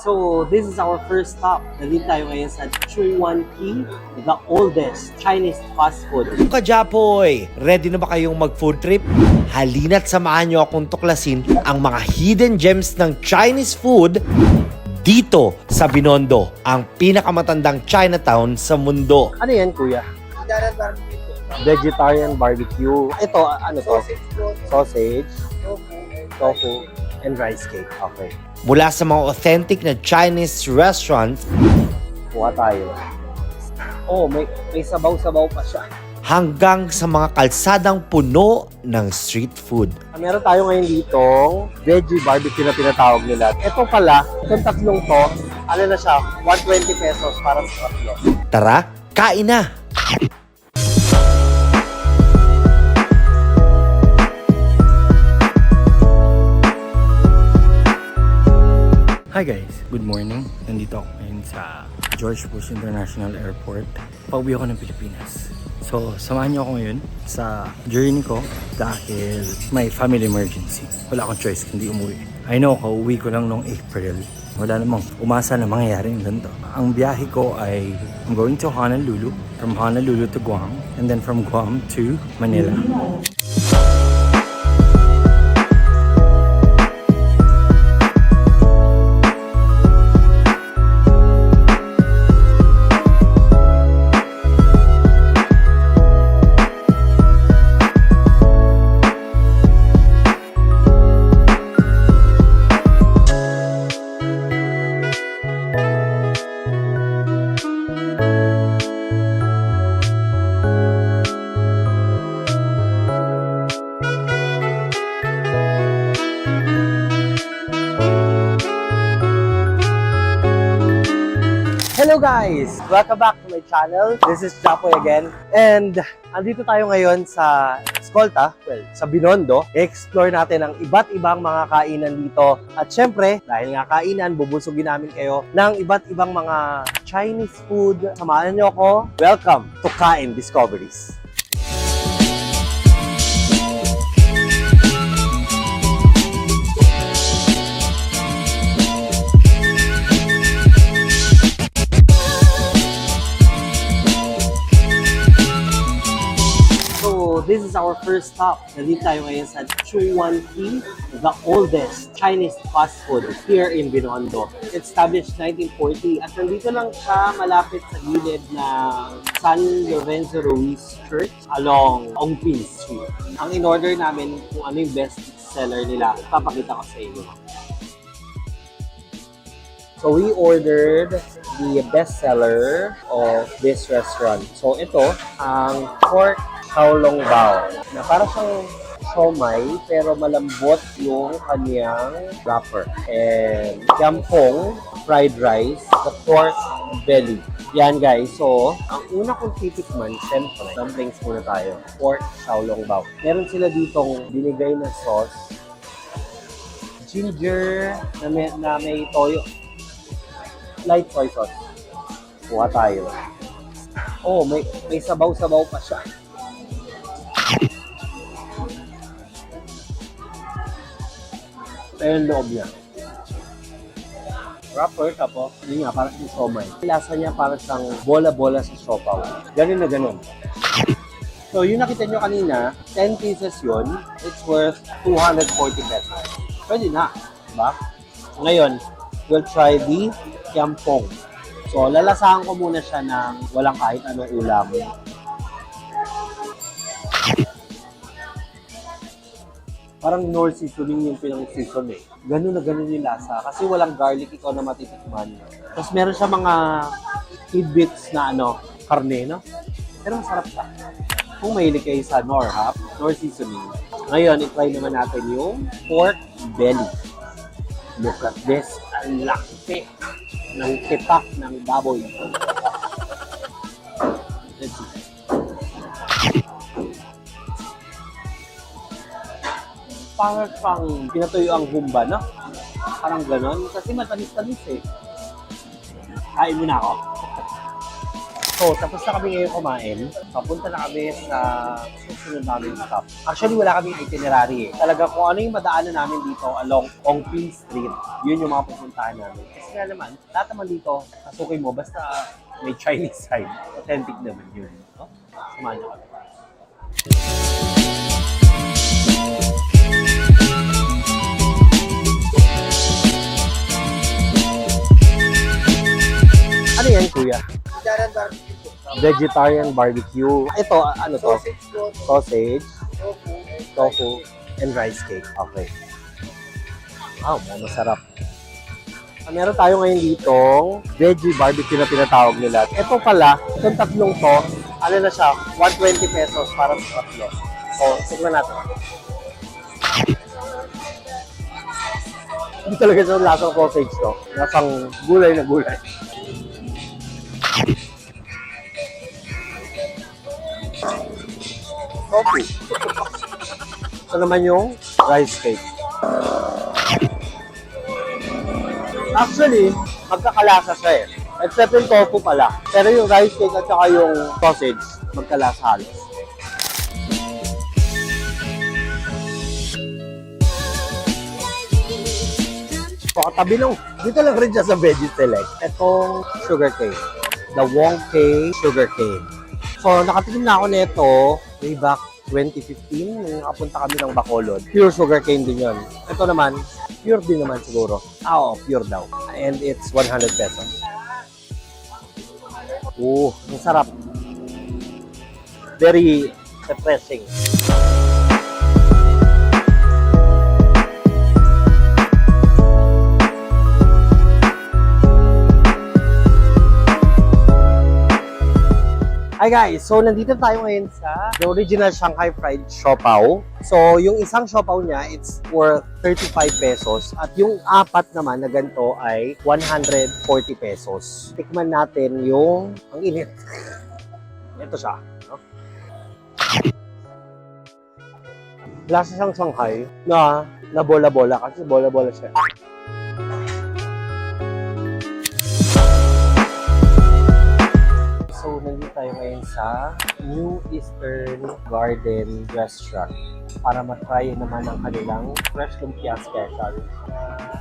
So, this is our first stop. Nandito tayo ngayon sa Chuanqi, the oldest Chinese fast food. Kajapoy, ready na ba kayong mag-food trip? Halina't samahan nyo akong tuklasin ang mga hidden gems ng Chinese food dito sa Binondo, ang pinakamatandang Chinatown sa mundo. Ano yan, kuya? Vegetarian barbecue. Ito, ano to? Sausage, tofu, and rice cake. Okay. Mula sa mga authentic na Chinese restaurants Kuha tayo. Oh, may sabaw-sabaw pa siya. hanggang sa mga kalsadang puno ng street food. Meron tayo ngayon ditong veggie barbecue na tinatawag nila. Ito pala, itong tatlong to, ano na siya, 120 pesos para sa tatlo. Tara, kain na! Hi guys, good morning. Nandito ako ngayon sa George Bush International Airport. Pauwi ako ng Pilipinas. So, samahan niyo ako ngayon sa journey ko dahil may family emergency. Wala akong choice kundi umuwi. I know, kauwi ko lang noong April. Wala namang umasa na mangyayari ng ganito. Ang biyahe ko ay I'm going to Honolulu, from Honolulu to Guam, and then from Guam to Manila. Hello guys! Welcome back to my channel. This is Japoy again. And andito tayo ngayon sa Escolta, sa Binondo. I-explore natin ang iba't ibang mga kainan dito. At syempre, dahil nga kainan, bubusugin namin kayo ng iba't ibang mga Chinese food. Samahan niyo ako. Welcome to Kain Discoveries. This is our first stop. Nandito tayo ngayon sa Chuanqi, the oldest Chinese fast food here in Binondo. Established 1940 at nandito lang siya malapit sa gilid ng San Lorenzo Ruiz Church along Ongpin Street. Ang in-order namin kung ano yung best seller nila, papakita ko sa inyo. So we ordered the best seller of this restaurant. So ito, ang pork Xiaolong Bao, na para siyang siomai pero malambot yung kanyang wrapper. And yampong fried rice, the pork belly. Yan guys, so ang una kong titikman, siyempre, dumplings muna tayo. Pork Xiaolong Bao. Meron sila ditong binigay na sauce, ginger na may toyo, light soy sauce. Kuha tayo. Oh, may sabaw-sabaw pa siya. Pero yung loob niya. Wrapper, tapos, yun nga, parang yung siomai. Lasa niya parang siyang bola-bola sa siopaw. Ganun na ganun. So, yung nakita nyo kanina, 10 pieces yun. It's worth 240 pesos. Pwede na, diba? Ngayon, we'll try the yampong. So, lalasahan ko muna siya ng walang kahit anong ulam. Parang nor seasoning yung pinang-season eh. Ganun na ganun yung lasa. Kasi walang garlic ikaw na matitikman. Tapos meron siya mga tidbits na karne, no? Pero masarap siya. Kung mahilig kayo sa nor seasoning. Ngayon, i-try naman natin yung pork belly. Look at this. Ang laki ng tipak ng baboy. Let's see. Parang pinatuyo ang humba, no? Parang ganon. Kasi matamis-tamis eh. Kain muna ako. So, tapos na kami ngayon kumain. Papunta na kami sa susunod namin stop. Actually, wala kaming itinerary eh. Talaga kung ano yung madaanan namin dito along Ongping Street, yun yung mga pupuntahan namin. Kasi nga naman, lahat naman dito, kasukin mo, basta may Chinese side. Authentic naman yun. No? Samahan niyo kami. Ano yan, kuya? Vegetarian barbecue. Ito, ano to? Sausage, tofu, and rice cake. Okay. Wow, masarap. Meron tayo ngayon ditong veggie barbecue na tinatawag nila. Ito pala, itong tatlong to, ano na siya, 120 pesos para sa tatlo. So, tignan natin. Hindi talaga siya lasang sausage to. Lasang gulay na gulay. Tofu. Ito naman yung rice cake. Actually, magkakalasa siya eh. Except yung tofu pala. Pero yung rice cake at saka yung sausage, magkalasa halos. So, katabi nung, dito lang rin siya sa Veggie Select. Itong sugarcane. The Wongkei sugarcane. So, nakatikim na ako nito way back 2015 nung nakapunta kami ng Bacolod. Pure sugarcane din yun. Ito naman, pure din naman siguro. Oo, pure daw. And it's 100 pesos. Ang sarap. Very refreshing. Hi guys! So, nandito tayo ngayon sa the original Shanghai Fried Siopaw. So, yung isang siopaw niya, it's worth 35 pesos. At yung apat naman na ganito ay 140 pesos. Tikman natin yung, ang init. Ito siya. No? Lasa siyang Shanghai na bola-bola kasi bola-bola siya. So, nandito tayo ngayon sa New Eastern Garden Restaurant para matry naman ang kanilang fresh lumpia special.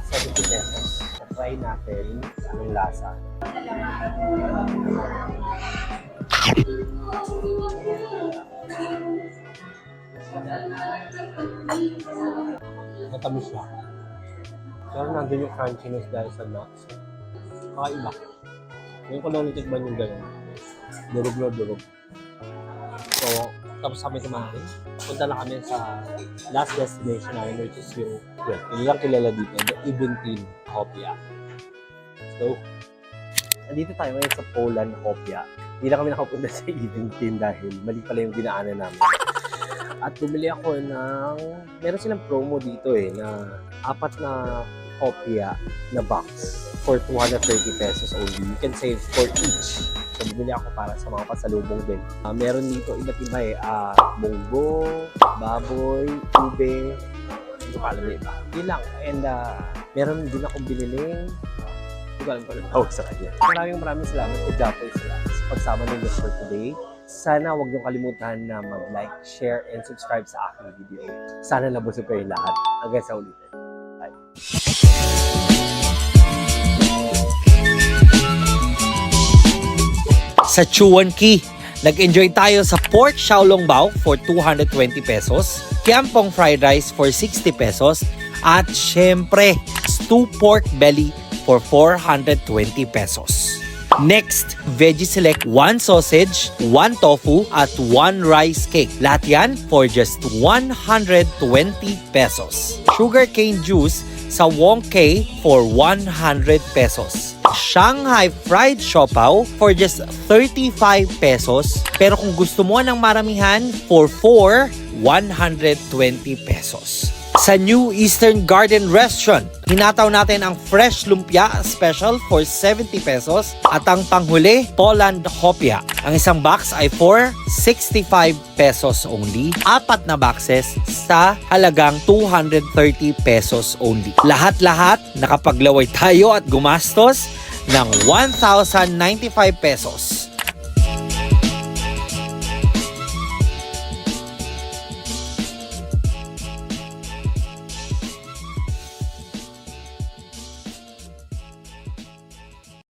70 pesos. Try natin anong lasa. Matamis siya. Pero nandun yung crunchiness dahil sa nuts. Kakaiba. Ngayon ko lang natikman yung gano'n. Durog na durog. So, tapos kami kumain. Punta na kami sa last destination namin, which is yung, yun lang kilala dito, the Eventin Hopia. So, nandito tayo ngayon sa Poland Hopia. Hindi na kami nakapunta sa Eventin dahil mali pala yung dinaanan namin. At bumili ako ng, meron silang promo dito na 4 na Hopia na box for 230 pesos only. You can save for each. So, bumili ako para sa mga pasalubong din. Meron dito iba't iba munggo, baboy, ube, hindi ko pa alam yung iba. Yun lang. And meron din akong biniling, hindi ko alam pa rin tawag sa kanya. Maraming salamat kay Japoy sila sa pagsama ninyo for today. Sana huwag niyong kalimutan na mag-like, share, and subscribe sa aking video. Sana nabusog kayo lahat. Hanggang sa ulitin. Bye! Sa Chuan Key, nag-enjoy tayo sa pork xiaolongbao for 220 pesos, kiampong fried rice for 60 pesos, at syempre, stew pork belly for 420 pesos. Next, Veggie Select 1 sausage, 1 tofu, at 1 rice cake. Lahat yan for just 120 pesos. Sugarcane juice sa Wongkei for 100 pesos. Shanghai Fried Siopaw for just 35 pesos. Pero kung gusto mo ng maramihan, for 120 pesos. Sa New Eastern Garden Restaurant, hinataw natin ang fresh lumpia special for 70 pesos at ang panghuli, Poland Hopia. Ang isang box ay for 65 pesos only. 4 na boxes sa halagang 230 pesos only. Lahat-lahat nakapaglaway tayo at gumastos ng 1,095 pesos.